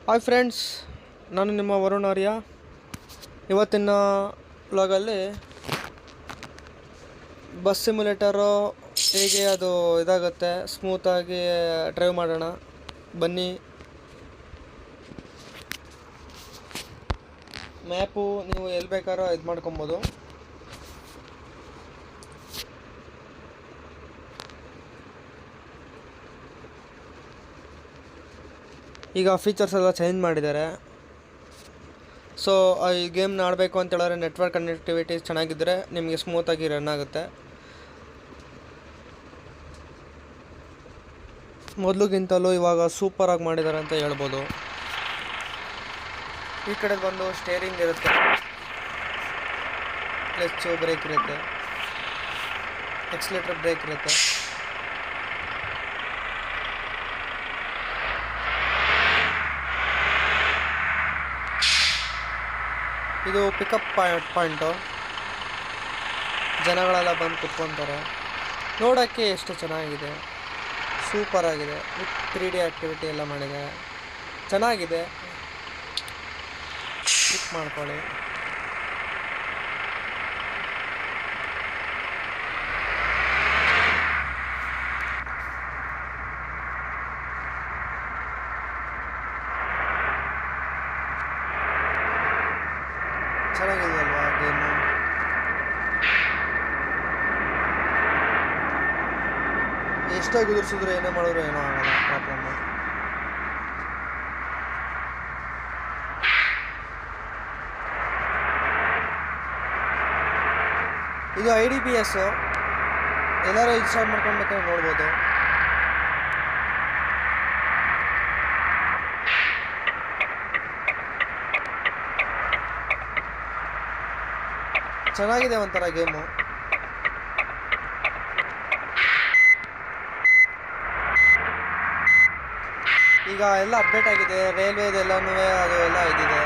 Hi friends, ನಾನು ನಿಮ್ಮ ವರುಣ್ ಆರ್ಯ. ಇವತ್ತಿನ ವ್ಲಾಗಲ್ಲಿ ಬಸ್ ಸಿಮ್ಯುಲೇಟರು ಹೇಗೆ ಅದು ಇದಾಗುತ್ತೆ ಸ್ಮೂತಾಗಿ ಡ್ರೈವ್ ಮಾಡೋಣ ಬನ್ನಿ. ಮ್ಯಾಪು ನೀವು ಎಲ್ಲಿ ಬೇಕಾದ್ರೂ ಇದು ಮಾಡ್ಕೊಬೋದು. ಈಗ ಫೀಚರ್ಸ್ ಎಲ್ಲ ಚೇಂಜ್ ಮಾಡಿದ್ದಾರೆ. ಸೊ ಈ ಗೇಮ್ನ ಆಡಬೇಕು ಅಂತ ಹೇಳಿದ್ರೆ ನೆಟ್ವರ್ಕ್ ಕನೆಕ್ಟಿವಿಟಿ ಚೆನ್ನಾಗಿದ್ದರೆ ನಿಮಗೆ ಸ್ಮೂತಾಗಿ ರನ್ ಆಗುತ್ತೆ. ಮೊದಲಿಗಿಂತಲೂ ಇವಾಗ ಸೂಪರಾಗಿ ಮಾಡಿದ್ದಾರೆ ಅಂತ ಹೇಳ್ಬೋದು. ಈ ಕಡೆ ಬಂದು ಸ್ಟೇರಿಂಗ್ ಇರುತ್ತೆ, ಕ್ಲಚ್ಚು ಬ್ರೇಕ್ ಇರುತ್ತೆ, ಎಕ್ಸ್ಲೇಟರ್ ಬ್ರೇಕ್ ಇರುತ್ತೆ. ಇದು ಪಿಕಪ್ ಪಾಯಿಂಟು. ಜನಗಳೆಲ್ಲ ಬಂದು ಕುತ್ಕೊತಾರೆ. ನೋಡೋಕ್ಕೆ ಎಷ್ಟು ಚೆನ್ನಾಗಿದೆ, ಸೂಪರಾಗಿದೆ. ವಿತ್ 3D ಆ್ಯಕ್ಟಿವಿಟಿ ಎಲ್ಲ ಮಾಡಿದೆ, ಚೆನ್ನಾಗಿದೆ. ಕ್ಲಿಕ್ ಮಾಡ್ಕೊಳ್ಳಿ. ಚೆನ್ನಾಗಿದೆ ಅಲ್ವಾ ಗೇಮು? ಎಷ್ಟೇ ಕುದುರಿಸಿದ್ರು ಏನೇ ಮಾಡಿದ್ರು ಏನೋ ಆಗಲ್ಲ ಪ್ರಾಬ್ಲಮ್ಮು. ಇದು IDPS. ಎಲ್ಲರೂ ಇನ್ಸ್ಟಾಲ್ ಮಾಡ್ಕೊಳ್ಬೇಕಾದ್ರೆ ನೋಡ್ಬೋದು. ಚೆನ್ನಾಗಿದೆ ಒಂಥರ ಗೇಮು. ಈಗ ಎಲ್ಲ ಅಪ್ಡೇಟ್ ಆಗಿದೆ, ರೈಲ್ವೇದೆಲ್ಲನೂ ಅದು ಎಲ್ಲ ಇದಿದೆ.